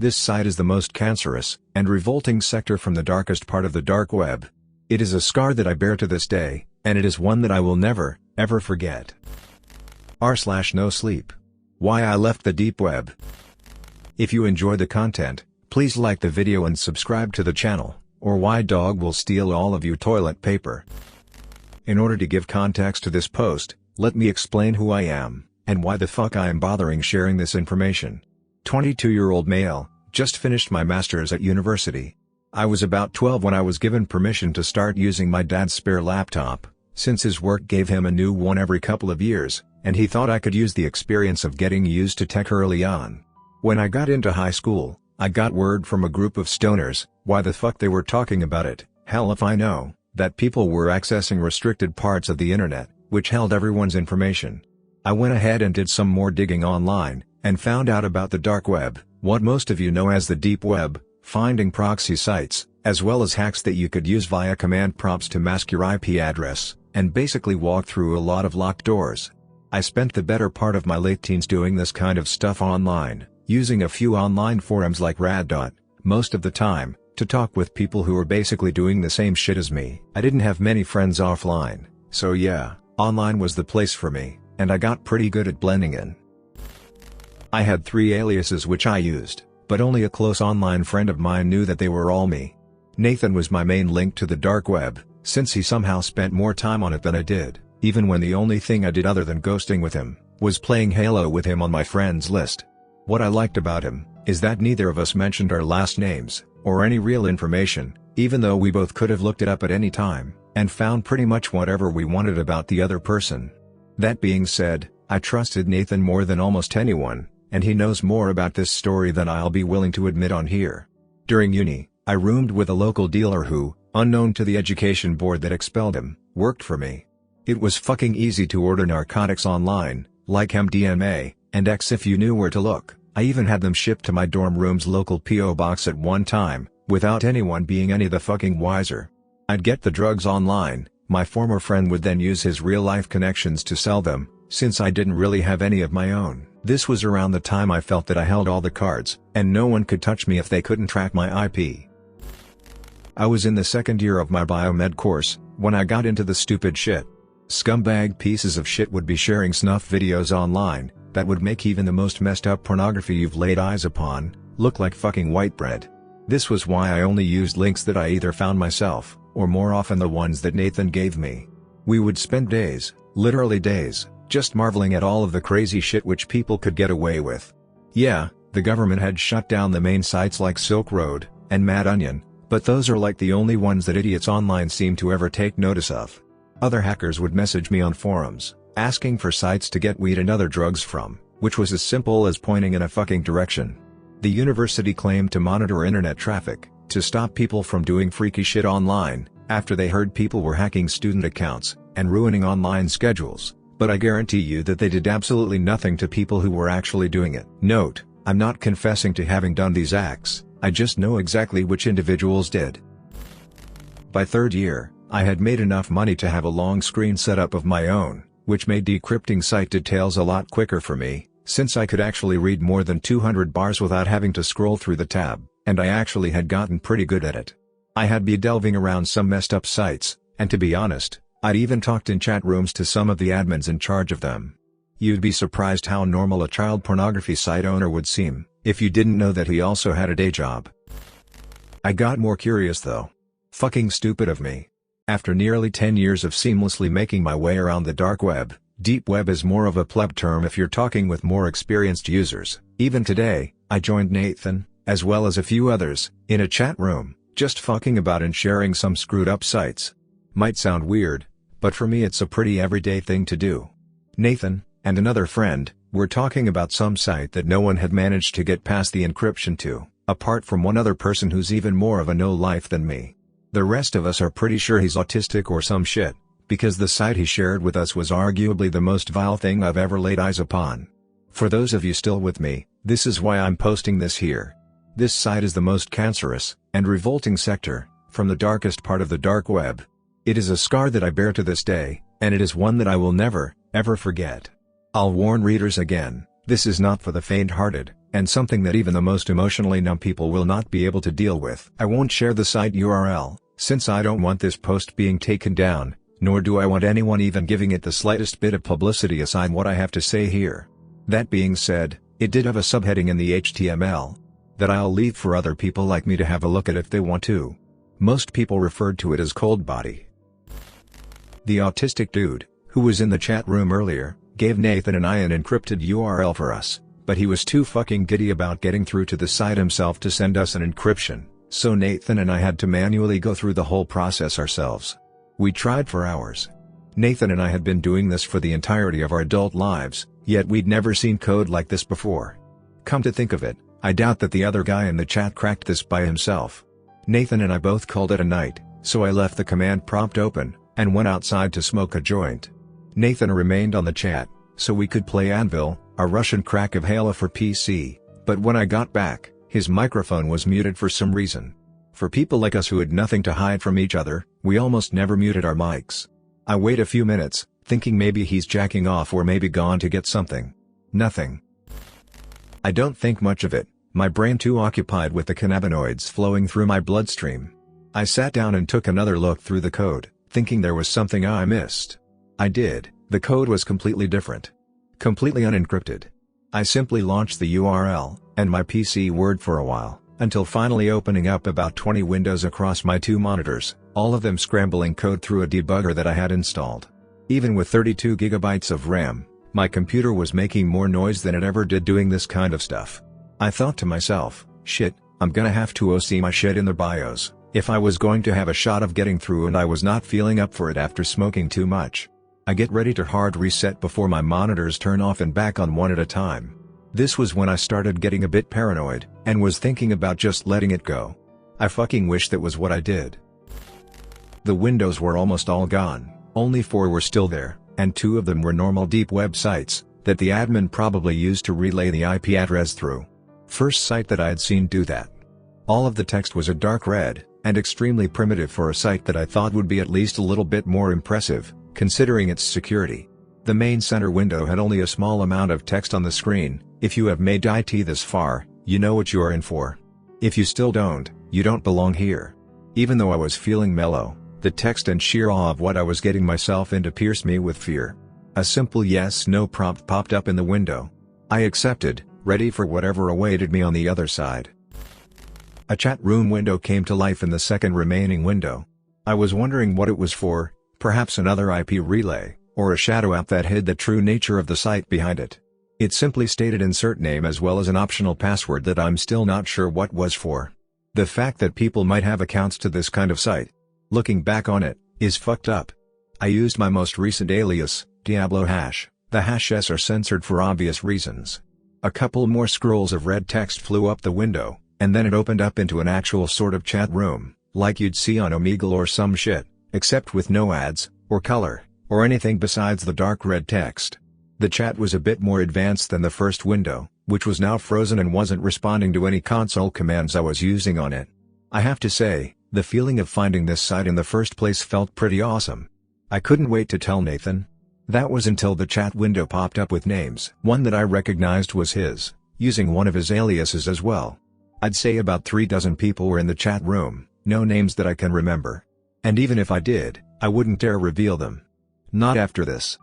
This site is the most cancerous and revolting sector from the darkest part of the dark web. It is a scar that I bear to this day, and it is one that I will never, ever forget. r/NoSleep. Why I left the deep web. If you enjoy the content, please like the video and subscribe to the channel, or why dog will steal all of your toilet paper. In order to give context to this post, let me explain who I am, and why the fuck I am bothering sharing this information. 22-year-old male, just finished my master's at university. I was about 12 when I was given permission to start using my dad's spare laptop, since his work gave him a new one every couple of years, and he thought I could use the experience of getting used to tech early on. When I got into high school, I got word from a group of stoners, why the fuck they were talking about it, hell if I know, that people were accessing restricted parts of the internet, which held everyone's information. I went ahead and did some more digging online, and found out about the dark web, what most of you know as the deep web, finding proxy sites, as well as hacks that you could use via command prompts to mask your IP address, and basically walk through a lot of locked doors. I spent the better part of my late teens doing this kind of stuff online, using a few online forums like Rad. Most of the time, to talk with people who were basically doing the same shit as me. I didn't have many friends offline, so yeah, online was the place for me, and I got pretty good at blending in. I had 3 aliases which I used, but only a close online friend of mine knew that they were all me. Nathan was my main link to the dark web, since he somehow spent more time on it than I did, even when the only thing I did other than ghosting with him, was playing Halo with him on my friends list. What I liked about him, is that neither of us mentioned our last names, or any real information, even though we both could have looked it up at any time, and found pretty much whatever we wanted about the other person. That being said, I trusted Nathan more than almost anyone, and he knows more about this story than I'll be willing to admit on here. During uni, I roomed with a local dealer who, unknown to the education board that expelled him, worked for me. It was fucking easy to order narcotics online, like MDMA, and X if you knew where to look. I even had them shipped to my dorm room's local P.O. box at one time, without anyone being any the fucking wiser. I'd get the drugs online, my former friend would then use his real-life connections to sell them, since I didn't really have any of my own. This was around the time I felt that I held all the cards, and no one could touch me if they couldn't track my IP. I was in the second year of my biomed course, when I got into the stupid shit. Scumbag pieces of shit would be sharing snuff videos online, that would make even the most messed up pornography you've laid eyes upon, look like fucking white bread. This was why I only used links that I either found myself, or more often the ones that Nathan gave me. We would spend days, literally days, just marveling at all of the crazy shit which people could get away with. Yeah, the government had shut down the main sites like Silk Road, and Mad Onion, but those are like the only ones that idiots online seem to ever take notice of. Other hackers would message me on forums, asking for sites to get weed and other drugs from, which was as simple as pointing in a fucking direction. The university claimed to monitor internet traffic, to stop people from doing freaky shit online, after they heard people were hacking student accounts, and ruining online schedules, but I guarantee you that they did absolutely nothing to people who were actually doing it. Note, I'm not confessing to having done these acts, I just know exactly which individuals did. By third year, I had made enough money to have a long screen setup of my own, which made decrypting site details a lot quicker for me, since I could actually read more than 200 bars without having to scroll through the tab, and I actually had gotten pretty good at it. I had been delving around some messed up sites, and to be honest, I'd even talked in chat rooms to some of the admins in charge of them. You'd be surprised how normal a child pornography site owner would seem, if you didn't know that he also had a day job. I got more curious though. Fucking stupid of me. After nearly 10 years of seamlessly making my way around the dark web, deep web is more of a pleb term if you're talking with more experienced users. Even today, I joined Nathan, as well as a few others, in a chat room, just fucking about and sharing some screwed up sites. Might sound weird, but for me it's a pretty everyday thing to do. Nathan, and another friend, were talking about some site that no one had managed to get past the encryption to, apart from one other person who's even more of a no-life than me. The rest of us are pretty sure he's autistic or some shit, because the site he shared with us was arguably the most vile thing I've ever laid eyes upon. For those of you still with me, this is why I'm posting this here. This site is the most cancerous, and revolting sector, from the darkest part of the dark web. It is a scar that I bear to this day, and it is one that I will never, ever forget. I'll warn readers again, this is not for the faint-hearted, and something that even the most emotionally numb people will not be able to deal with. I won't share the site URL, since I don't want this post being taken down, nor do I want anyone even giving it the slightest bit of publicity aside what I have to say here. That being said, it did have a subheading in the HTML that I'll leave for other people like me to have a look at if they want to. Most people referred to it as cold body. The autistic dude, who was in the chat room earlier, gave Nathan and I an encrypted URL for us, but he was too fucking giddy about getting through to the site himself to send us an encryption, so Nathan and I had to manually go through the whole process ourselves. We tried for hours. Nathan and I had been doing this for the entirety of our adult lives, yet we'd never seen code like this before. Come to think of it, I doubt that the other guy in the chat cracked this by himself. Nathan and I both called it a night, so I left the command prompt open, and went outside to smoke a joint. Nathan remained on the chat, so we could play Anvil, a Russian crack of Halo for PC, but when I got back, his microphone was muted for some reason. For people like us who had nothing to hide from each other, we almost never muted our mics. I wait a few minutes, thinking maybe he's jacking off or maybe gone to get something. Nothing. I don't think much of it, my brain too occupied with the cannabinoids flowing through my bloodstream. I sat down and took another look through the code, thinking there was something I missed. I did. The code was completely different. Completely unencrypted. I simply launched the URL, and my PC whirred for a while, until finally opening up about 20 windows across my two monitors, all of them scrambling code through a debugger that I had installed. Even with 32 gigabytes of RAM, my computer was making more noise than it ever did doing this kind of stuff. I thought to myself, shit, I'm gonna have to OC my shit in the BIOS, if I was going to have a shot of getting through, and I was not feeling up for it after smoking too much. I get ready to hard reset before my monitors turn off and back on one at a time. This was when I started getting a bit paranoid, and was thinking about just letting it go. I fucking wish that was what I did. The windows were almost all gone, only 4 were still there, and 2 of them were normal deep web sites, that the admin probably used to relay the IP address through. First site that I had seen do that. All of the text was a dark red, and extremely primitive for a site that I thought would be at least a little bit more impressive, considering its security. The main center window had only a small amount of text on the screen. If you have made IT this far, you know what you are in for. If you still don't, you don't belong here. Even though I was feeling mellow, the text and sheer awe of what I was getting myself into pierced me with fear. A simple yes/no prompt popped up in the window. I accepted, ready for whatever awaited me on the other side. A chat room window came to life in the second remaining window. I was wondering what it was for, perhaps another IP relay, or a shadow app that hid the true nature of the site behind it. It simply stated insert name as well as an optional password that I'm still not sure what was for. The fact that people might have accounts to this kind of site, looking back on it, is fucked up. I used my most recent alias, Diablo Hash. The hashes are censored for obvious reasons. A couple more scrolls of red text flew up the window, and then it opened up into an actual sort of chat room, like you'd see on Omegle or some shit, except with no ads, or color, or anything besides the dark red text. The chat was a bit more advanced than the first window, which was now frozen and wasn't responding to any console commands I was using on it. I have to say, the feeling of finding this site in the first place felt pretty awesome. I couldn't wait to tell Nathan. That was until the chat window popped up with names. One that I recognized was his, using one of his aliases as well. I'd say about 36 people were in the chat room, no names that I can remember. And even if I did, I wouldn't dare reveal them. Not after this.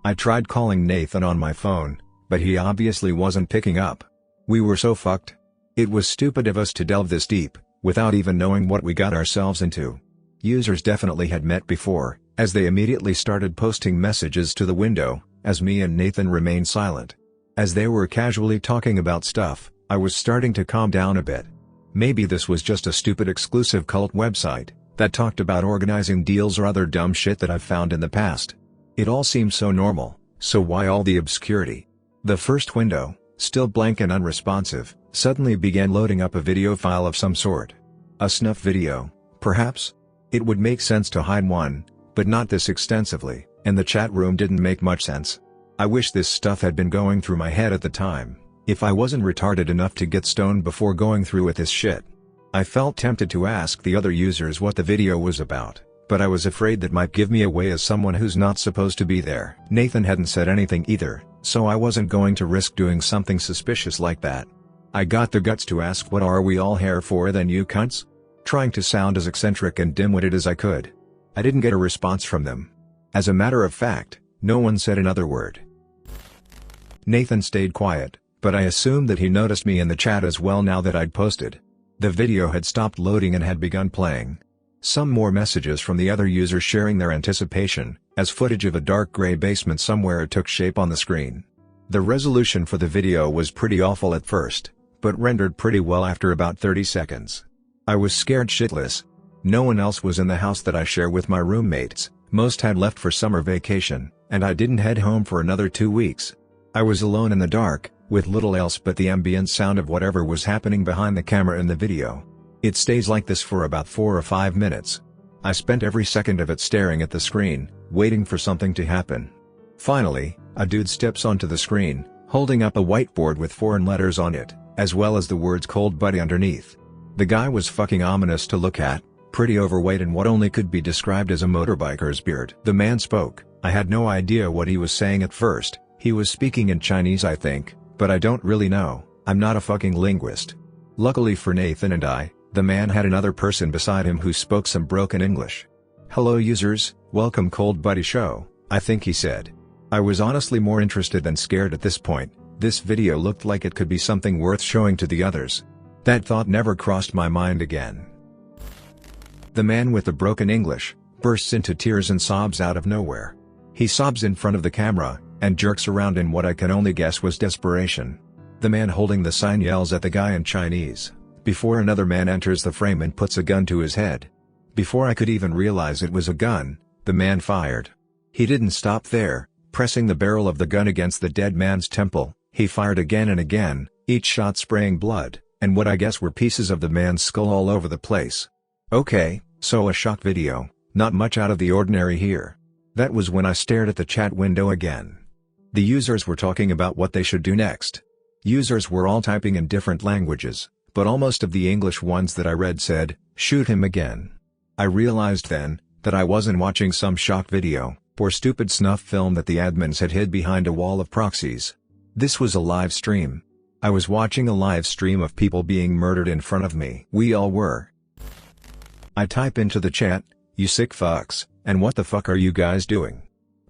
I tried calling Nathan on my phone, but he obviously wasn't picking up. We were so fucked. It was stupid of us to delve this deep, without even knowing what we got ourselves into. Users definitely had met before, as they immediately started posting messages to the window, as me and Nathan remained silent. As they were casually talking about stuff, I was starting to calm down a bit. Maybe this was just a stupid exclusive cult website, that talked about organizing deals or other dumb shit that I've found in the past. It all seemed so normal, so why all the obscurity? The first window, still blank and unresponsive, suddenly began loading up a video file of some sort. A snuff video, perhaps? It would make sense to hide one, but not this extensively, and the chat room didn't make much sense. I wish this stuff had been going through my head at the time, if I wasn't retarded enough to get stoned before going through with this shit. I felt tempted to ask the other users what the video was about, but I was afraid that might give me away as someone who's not supposed to be there. Nathan hadn't said anything either, So I wasn't going to risk doing something suspicious like that. I got the guts to ask, what are we all here for then, you cunts? Trying to sound as eccentric and dim-witted as I could. I didn't get a response from them. As a matter of fact, no one said another word. Nathan stayed quiet, but I assumed that he noticed me in the chat as well now that I'd posted. The video had stopped loading and had begun playing. Some more messages from the other users sharing their anticipation, as footage of a dark gray basement somewhere took shape on the screen. The resolution for the video was pretty awful at first, but rendered pretty well after about 30 seconds. I was scared shitless. No one else was in the house that I share with my roommates, most had left for summer vacation, and I didn't head home for another 2 weeks. I was alone in the dark, with little else but the ambient sound of whatever was happening behind the camera in the video. It stays like this for about 4 or 5 minutes. I spent every second of it staring at the screen, waiting for something to happen. Finally, a dude steps onto the screen, holding up a whiteboard with foreign letters on it, as well as the words "Cold Buddy" underneath. The guy was fucking ominous to look at, pretty overweight and what only could be described as a motorbiker's beard. The man spoke. I had no idea what he was saying at first. He was speaking in Chinese, I think, but I don't really know. I'm not a fucking linguist. Luckily for Nathan and I, the man had another person beside him who spoke some broken English. "Hello users, welcome Cold Buddy Show," I think he said. I was honestly more interested than scared at this point. This video looked like it could be something worth showing to the others. That thought never crossed my mind again. The man with the broken English bursts into tears and sobs out of nowhere. He sobs in front of the camera, and jerks around in what I can only guess was desperation. The man holding the sign yells at the guy in Chinese, before another man enters the frame and puts a gun to his head. Before I could even realize it was a gun, the man fired. He didn't stop there, pressing the barrel of the gun against the dead man's temple. He fired again and again, each shot spraying blood, and what I guess were pieces of the man's skull all over the place. Okay, so a shock video, not much out of the ordinary here. That was when I stared at the chat window again. The users were talking about what they should do next. Users were all typing in different languages, but almost of the English ones that I read said, "Shoot him again." I realized then, that I wasn't watching some shock video, or stupid snuff film that the admins had hid behind a wall of proxies. This was a live stream. I was watching a live stream of people being murdered in front of me. We all were. I type into the chat, "You sick fucks, and what the fuck are you guys doing?"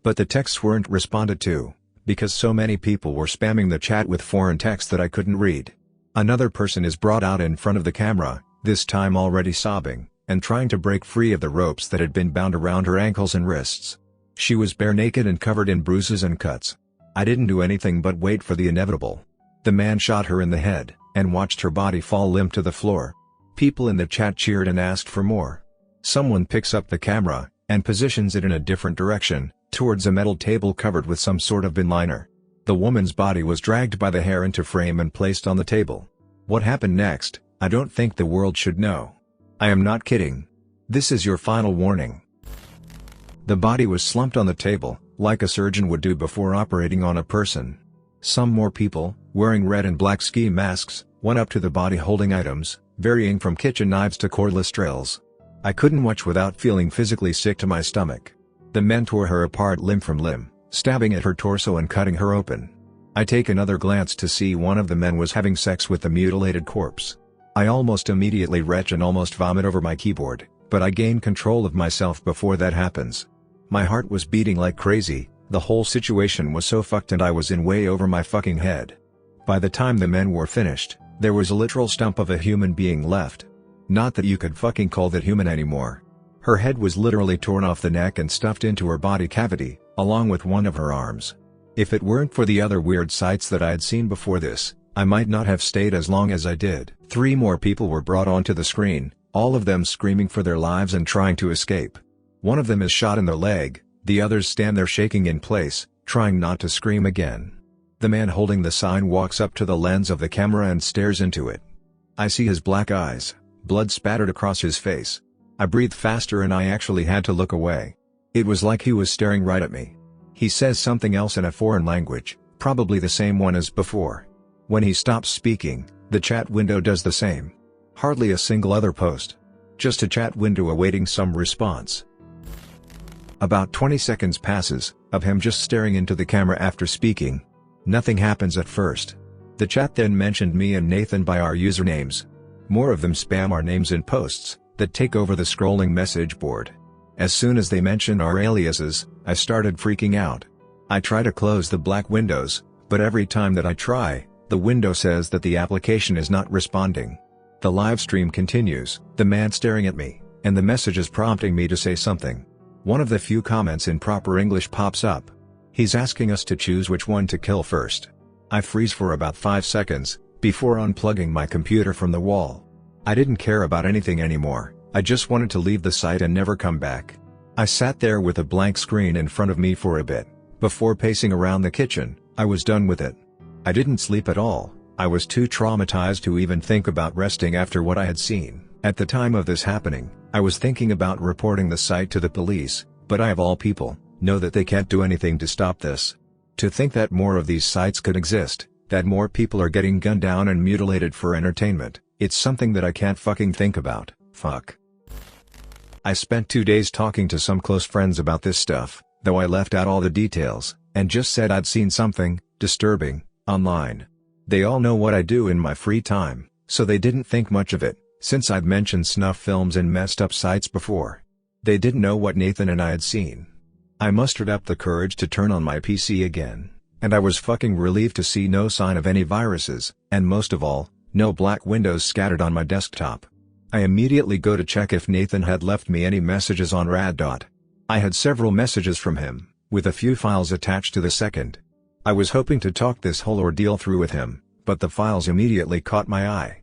But the texts weren't responded to, because so many people were spamming the chat with foreign text that I couldn't read. Another person is brought out in front of the camera, this time already sobbing, and trying to break free of the ropes that had been bound around her ankles and wrists. She was bare naked and covered in bruises and cuts. I didn't do anything but wait for the inevitable. The man shot her in the head, and watched her body fall limp to the floor. People in the chat cheered and asked for more. Someone picks up the camera, and positions it in a different direction, towards a metal table covered with some sort of bin liner. The woman's body was dragged by the hair into frame and placed on the table. What happened next, I don't think the world should know. I am not kidding. This is your final warning. The body was slumped on the table, like a surgeon would do before operating on a person. Some more people, wearing red and black ski masks, went up to the body holding items, varying from kitchen knives to cordless drills. I couldn't watch without feeling physically sick to my stomach. The men tore her apart limb from limb, stabbing at her torso and cutting her open. I take another glance to see one of the men was having sex with the mutilated corpse. I almost immediately retch and almost vomit over my keyboard, but I gain control of myself before that happens. My heart was beating like crazy, the whole situation was so fucked and I was in way over my fucking head. By the time the men were finished, there was a literal stump of a human being left. Not that you could fucking call that human anymore. Her head was literally torn off the neck and stuffed into her body cavity, along with one of her arms. If it weren't for the other weird sights that I had seen before this, I might not have stayed as long as I did. 3 more people were brought onto the screen, all of them screaming for their lives and trying to escape. One of them is shot in the leg, the others stand there shaking in place, trying not to scream again. The man holding the sign walks up to the lens of the camera and stares into it. I see his black eyes, blood spattered across his face. I breathed faster and I actually had to look away. It was like he was staring right at me. He says something else in a foreign language, probably the same one as before. When he stops speaking, the chat window does the same. Hardly a single other post. Just a chat window awaiting some response. About 20 seconds passes, of him just staring into the camera after speaking. Nothing happens at first. The chat then mentioned me and Nathan by our usernames. More of them spam our names in posts that take over the scrolling message board. As soon as they mention our aliases, I started freaking out. I try to close the black windows, but every time that I try, the window says that the application is not responding. The live stream continues, the man staring at me, and the messages prompting me to say something. One of the few comments in proper English pops up. He's asking us to choose which one to kill first. I freeze for about 5 seconds, before unplugging my computer from the wall. I didn't care about anything anymore, I just wanted to leave the site and never come back. I sat there with a blank screen in front of me for a bit. Before pacing around the kitchen, I was done with it. I didn't sleep at all, I was too traumatized to even think about resting after what I had seen. At the time of this happening, I was thinking about reporting the site to the police, but I of all people, know that they can't do anything to stop this. To think that more of these sites could exist, that more people are getting gunned down and mutilated for entertainment, it's something that I can't fucking think about, fuck. I spent 2 days talking to some close friends about this stuff, though I left out all the details, and just said I'd seen something disturbing online. They all know what I do in my free time, so they didn't think much of it, since I'd mentioned snuff films and messed up sites before. They didn't know what Nathan and I had seen. I mustered up the courage to turn on my PC again, and I was fucking relieved to see no sign of any viruses, and most of all, no black windows scattered on my desktop. I immediately go to check if Nathan had left me any messages on Rad. I had several messages from him, with a few files attached to the second. I was hoping to talk this whole ordeal through with him, but the files immediately caught my eye.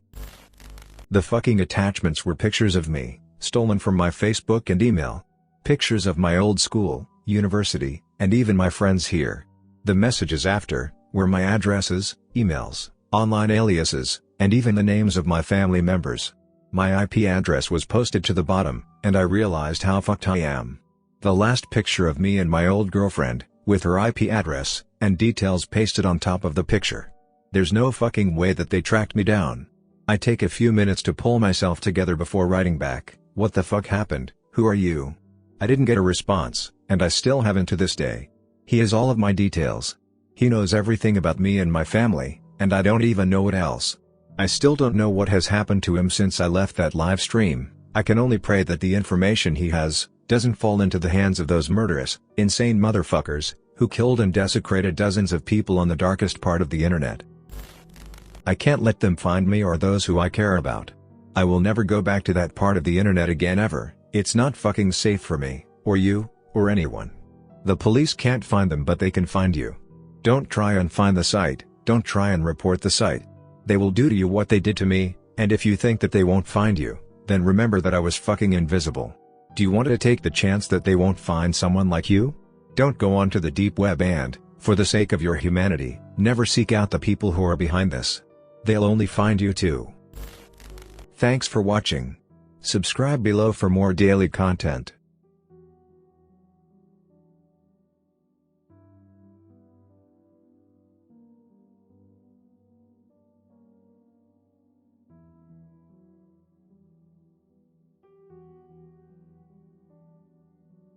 The fucking attachments were pictures of me, stolen from my Facebook and email. Pictures of my old school, university, and even my friends here. The messages after were my addresses, emails, online aliases, and even the names of my family members. My IP address was posted to the bottom, and I realized how fucked I am. The last picture of me and my old girlfriend, with her IP address and details pasted on top of the picture. There's no fucking way that they tracked me down. I take a few minutes to pull myself together before writing back, "What the fuck happened, who are you?" I didn't get a response, and I still haven't to this day. He has all of my details. He knows everything about me and my family, and I don't even know what else. I still don't know what has happened to him since I left that live stream. I can only pray that the information he has doesn't fall into the hands of those murderous, insane motherfuckers who killed and desecrated dozens of people on the darkest part of the internet. I can't let them find me or those who I care about. I will never go back to that part of the internet again ever. It's not fucking safe for me, or you, or anyone. The police can't find them, but they can find you. Don't try and find the site, don't try and report the site. They will do to you what they did to me, and if you think that they won't find you, then remember that I was fucking invisible. Do you want to take the chance that they won't find someone like you? Don't go onto the deep web and, for the sake of your humanity, never seek out the people who are behind this. They'll only find you too. Thanks for watching. Subscribe below for more daily content.